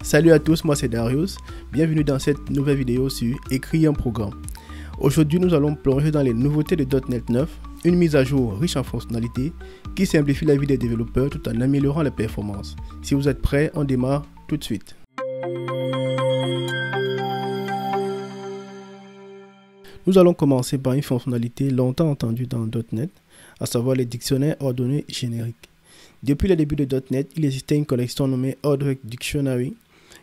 Salut à tous, moi c'est Darius, bienvenue dans cette nouvelle vidéo sur Écrire un programme. Aujourd'hui nous allons plonger dans les nouveautés de .NET 9, une mise à jour riche en fonctionnalités qui simplifie la vie des développeurs tout en améliorant la performance. Si vous êtes prêts, on démarre tout de suite. Nous allons commencer par une fonctionnalité longtemps entendue dans .NET, à savoir les dictionnaires ordonnés génériques. Depuis le début de .NET, il existait une collection nommée Ordered Dictionary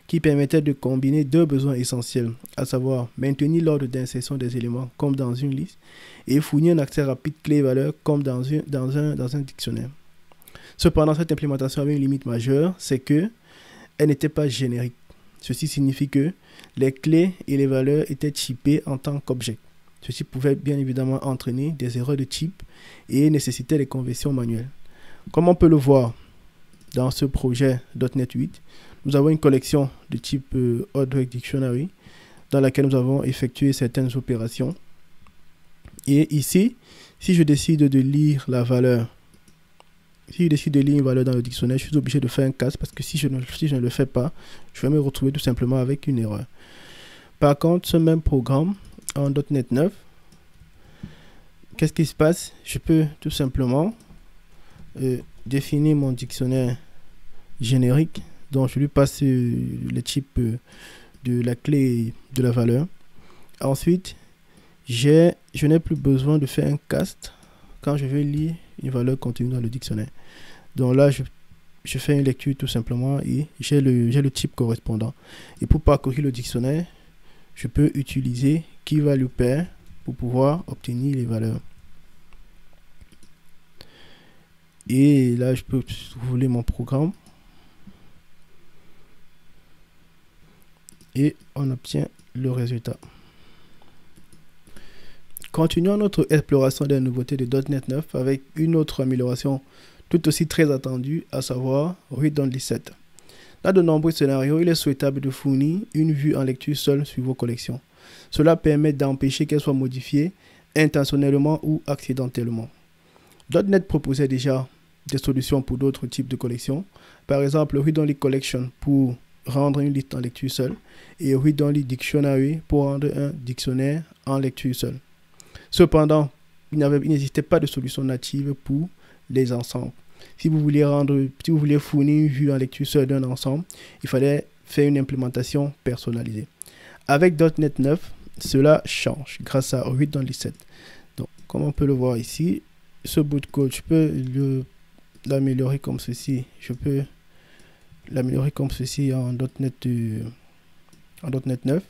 qui permettait de combiner deux besoins essentiels, à savoir maintenir l'ordre d'insertion des éléments comme dans une liste et fournir un accès rapide clé-valeur comme dans un dictionnaire. Cependant, cette implémentation avait une limite majeure, c'est que elle n'était pas générique. Ceci signifie que les clés et les valeurs étaient typées en tant qu'objets. Ceci pouvait bien évidemment entraîner des erreurs de type et nécessitait des conversions manuelles. Comme on peut le voir dans ce projet .NET 8, nous avons une collection de type Ordered Dictionary dans laquelle nous avons effectué certaines opérations. Et ici, si je décide de lire la valeur, une valeur dans le dictionnaire, je suis obligé de faire un casse parce que si je ne le fais pas, je vais me retrouver tout simplement avec une erreur. Par contre, ce même programme en .NET 9, qu'est-ce qui se passe? Je peux tout simplement définir mon dictionnaire générique, donc je lui passe le type de la clé de la valeur. Ensuite, je n'ai plus besoin de faire un cast quand je vais lire une valeur contenue dans le dictionnaire. Donc là, je fais une lecture tout simplement et j'ai le type correspondant. Et pour parcourir le dictionnaire, je peux utiliser KeyValuePair pour pouvoir obtenir les valeurs. Et là, je peux rouler mon programme. Et on obtient le résultat. Continuons notre exploration des nouveautés de .NET 9 avec une autre amélioration tout aussi très attendue, à savoir Read Only Set. Dans de nombreux scénarios, il est souhaitable de fournir une vue en lecture seule sur vos collections. Cela permet d'empêcher qu'elles soient modifiées intentionnellement ou accidentellement. .NET proposait déjà des solutions pour d'autres types de collections, par exemple Read Only Collection pour rendre une liste en lecture seule et Read Only Dictionary pour rendre un dictionnaire en lecture seule. Cependant, il n'existait pas de solution native pour les ensembles. Si vous vouliez fournir une vue en lecture seule d'un ensemble, il fallait faire une implémentation personnalisée. Avec .NET 9, cela change grâce à Read Only Set. Donc, comme on peut le voir ici, ce bout de code, je peux l'améliorer comme ceci. Je peux l'améliorer comme ceci en .NET 9.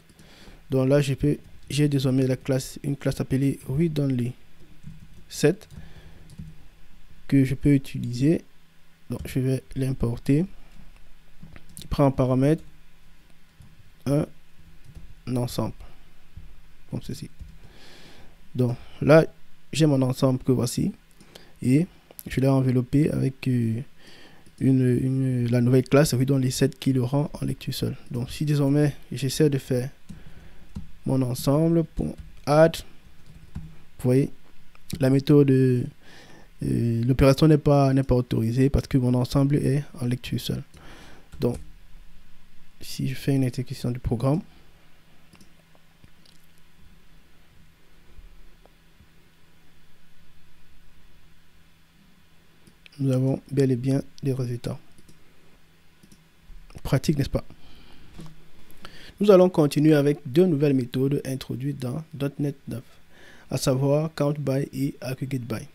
Donc là, j'ai désormais une classe appelée Read Only Set que je peux utiliser. Donc je vais l'importer. Il prend en paramètre un ensemble comme ceci. Donc là, j'ai mon ensemble que voici et je l'ai enveloppé avec la nouvelle classe Read Only Set qui le rend en lecture seule. Donc si désormais j'essaie de faire mon ensemble pour add, vous voyez la méthode l'opération n'est pas autorisée parce que mon ensemble est en lecture seule. Donc si je fais une exécution du programme, nous avons bel et bien les résultats. Pratique, n'est-ce pas? Nous allons continuer avec deux nouvelles méthodes introduites dans .NET 9, à savoir CountBy et AggregateBy.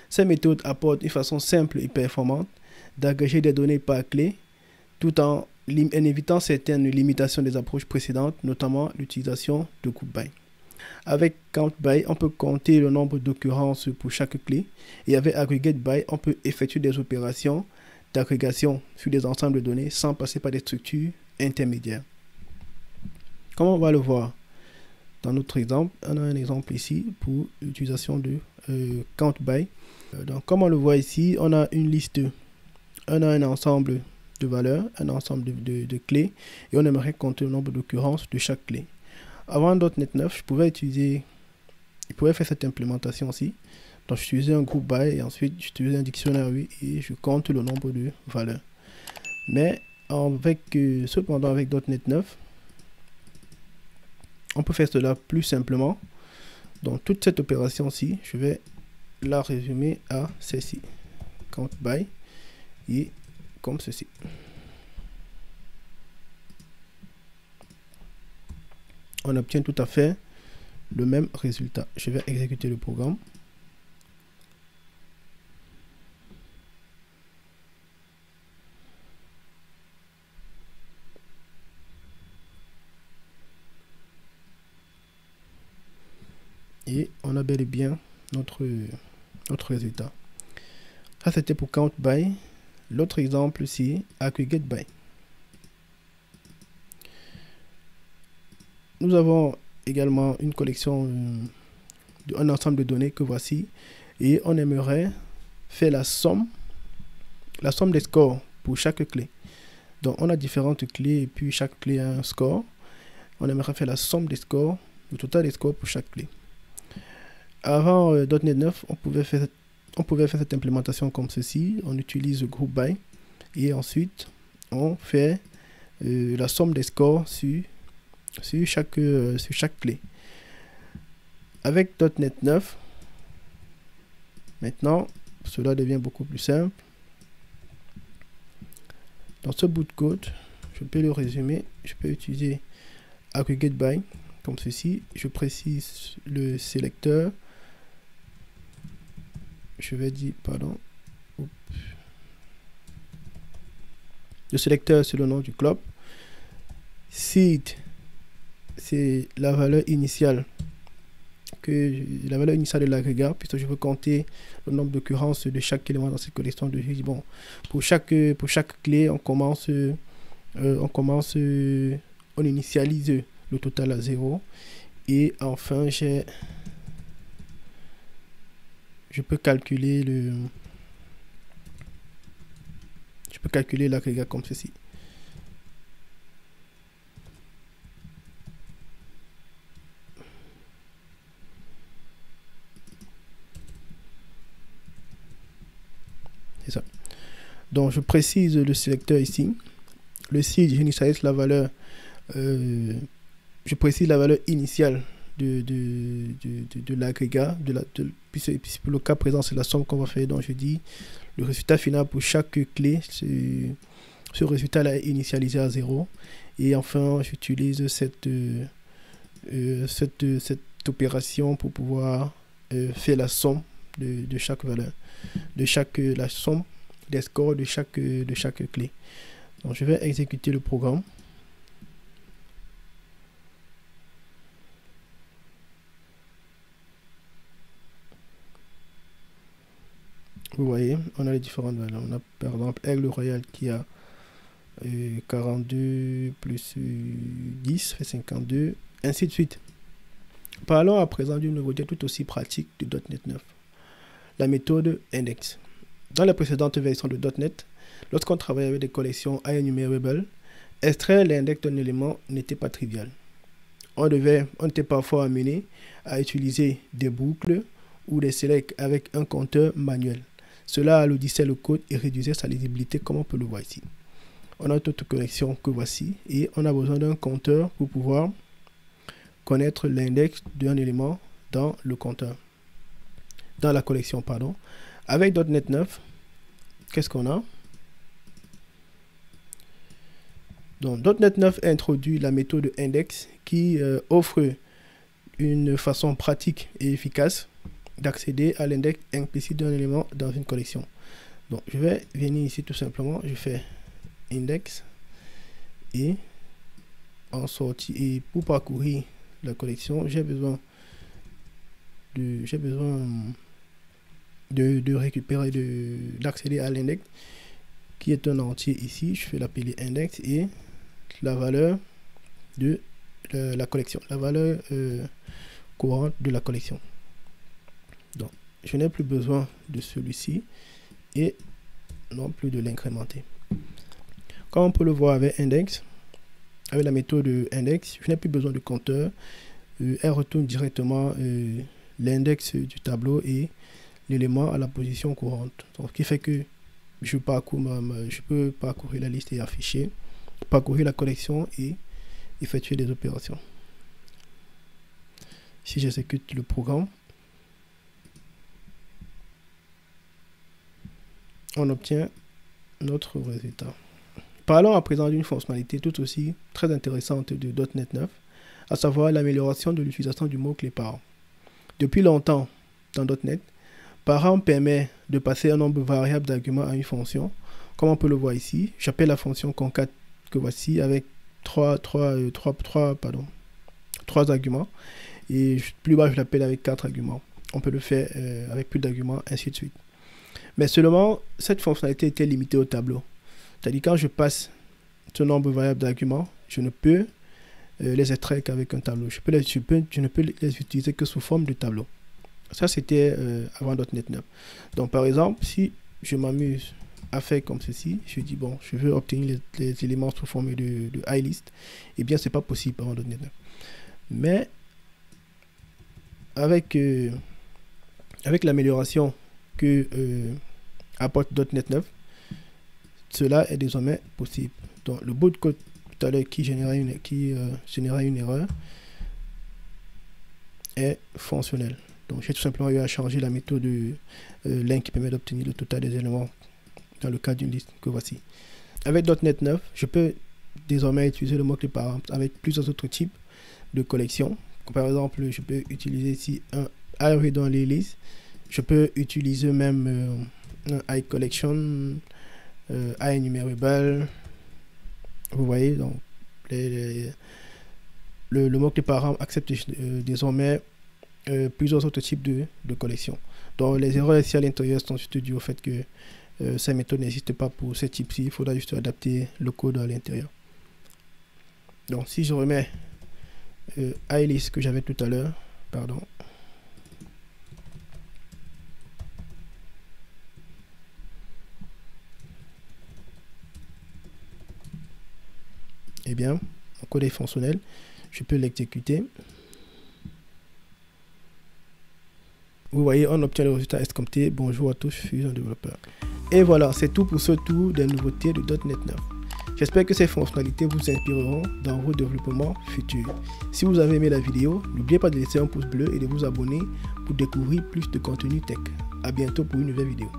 Ces méthodes apportent une façon simple et performante d'agréger des données par clé, tout en évitant certaines limitations des approches précédentes, notamment l'utilisation de group-by. Avec CountBy, on peut compter le nombre d'occurrences pour chaque clé, et avec AggregateBy, on peut effectuer des opérations d'agrégation sur des ensembles de données sans passer par des structures intermédiaires. Comme on va le voir dans notre exemple, on a un exemple ici pour l'utilisation de CountBy. Donc comme on le voit ici, on a une liste, on a un ensemble de valeurs, un ensemble de clés, et on aimerait compter le nombre d'occurrences de chaque clé. Avant .NET 9, je pouvais faire cette implémentation aussi. Donc j'utilisais un group by et ensuite j'utilisais un dictionnaire et je compte le nombre de valeurs. Mais Cependant, avec .NET 9, on peut faire cela plus simplement. Donc, toute cette opération-ci, je vais la résumer à ceci. Count by et comme ceci. On obtient tout à fait le même résultat. Je vais exécuter le programme. Et on a bel et bien notre résultat. Ça, c'était pour count by. L'autre exemple ici, aggregate by. Nous avons également une collection, un ensemble de données que voici. Et on aimerait faire la somme des scores pour chaque clé. Donc, on a différentes clés et puis chaque clé a un score. On aimerait faire la somme des scores, le total des scores pour chaque clé. Avant .NET 9, on pouvait faire cette implémentation comme ceci. On utilise le group by et ensuite on fait la somme des scores sur chaque clé. Avec .NET 9, maintenant, cela devient beaucoup plus simple. Dans ce bout de code, je peux le résumer. Je peux utiliser aggregate by comme ceci. Je précise le sélecteur. Je vais dire, pardon. Le sélecteur, c'est le nom du club. Seed, c'est la valeur initiale de l'agrégat, puisque je veux compter le nombre d'occurrences de chaque élément dans cette collection de G. Bon, pour chaque clé, on initialise le total à 0. Et enfin, je peux calculer l'agrégat comme ceci. C'est ça. Donc, je précise le sélecteur ici. Le seed, j'initialise la valeur. Je précise la valeur initiale de l'agrégat. Puisque pour le cas présent, c'est la somme qu'on va faire. Donc, je dis le résultat final pour chaque clé. Ce résultat là est initialisé à 0. Et enfin, j'utilise cette opération pour pouvoir faire la somme de chaque valeur, la somme des scores de chaque clé. Donc, je vais exécuter le programme. Vous voyez, on a les différentes valeurs. On a par exemple Aigle Royal qui a 42 plus 10 fait 52, ainsi de suite. Parlons à présent d'une nouveauté tout aussi pratique de .NET 9, la méthode index. Dans la précédente version de .NET, lorsqu'on travaillait avec des collections enumerable, extraire l'index d'un élément n'était pas trivial. On était parfois amené à utiliser des boucles ou des selects avec un compteur manuel. Cela alourdissait le code et réduisait sa lisibilité, comme on peut le voir ici. On a toute collection que voici et on a besoin d'un compteur pour pouvoir connaître l'index d'un élément dans le compteur, dans la collection, pardon. Avec .NET 9, qu'est-ce qu'on a? Donc, .NET 9 introduit la méthode index qui offre une façon pratique et efficace d'accéder à l'index implicite d'un élément dans une collection. Donc, je vais venir ici tout simplement, je fais index et en sortie, et pour parcourir la collection, j'ai besoin de récupérer, d'accéder à l'index qui est un entier ici. Je vais l'appeler index et la valeur de la collection, la valeur courante de la collection. Donc, je n'ai plus besoin de celui-ci et non plus de l'incrémenter. Comme on peut le voir avec index, avec la méthode index, je n'ai plus besoin de compteur. Elle retourne directement l'index du tableau et l'élément à la position courante. Donc, ce qui fait que je peux parcourir la liste et afficher parcourir la collection et effectuer des opérations. Si j'exécute le programme, on obtient notre résultat. Parlons à présent d'une fonctionnalité tout aussi très intéressante de .NET 9, à savoir l'amélioration de l'utilisation du mot-clé parent. Depuis longtemps, dans .NET, parent permet de passer un nombre variable d'arguments à une fonction. Comme on peut le voir ici, j'appelle la fonction concat que voici avec trois arguments. Et plus bas, je l'appelle avec 4 arguments. On peut le faire avec plus d'arguments, ainsi de suite. Mais seulement, cette fonctionnalité était limitée au tableau. C'est-à-dire, quand je passe ce nombre variable d'arguments, je ne peux les extraire qu'avec un tableau. Je ne peux les utiliser que sous forme de tableau. Ça, c'était avant .NET 9. Donc, par exemple, si je m'amuse à faire comme ceci, je dis, bon, je veux obtenir les éléments sous forme de iList, eh bien, c'est pas possible avant .NET 9. Mais, avec l'amélioration que apporte .NET 9, cela est désormais possible. Donc, le bout de code tout à l'heure qui générait une erreur est fonctionnel. Donc, j'ai tout simplement eu à changer la méthode de len qui permet d'obtenir le total des éléments dans le cas d'une liste que voici. Avec .NET 9, je peux désormais utiliser le mot-clé parent avec plusieurs autres types de collections. Par exemple, je peux utiliser ici un iRead-Only-List. Je peux utiliser même un iCollection, iEnumerable. Vous voyez, donc le mot-clé parent accepte désormais plusieurs autres types de collections. Donc les erreurs ici à l'intérieur sont surtout dues au fait que ces méthodes n'existent pas pour ce type-ci. Il faudra juste adapter le code à l'intérieur. Donc si je remets iList que j'avais tout à l'heure, pardon. Eh bien, mon code est fonctionnel. Je peux l'exécuter. Vous voyez, on obtient le résultat escompté. Bonjour à tous, je suis un développeur. Et voilà, c'est tout pour ce tour des nouveautés de .NET 9. J'espère que ces fonctionnalités vous inspireront dans vos développements futurs. Si vous avez aimé la vidéo, n'oubliez pas de laisser un pouce bleu et de vous abonner pour découvrir plus de contenu tech. A bientôt pour une nouvelle vidéo.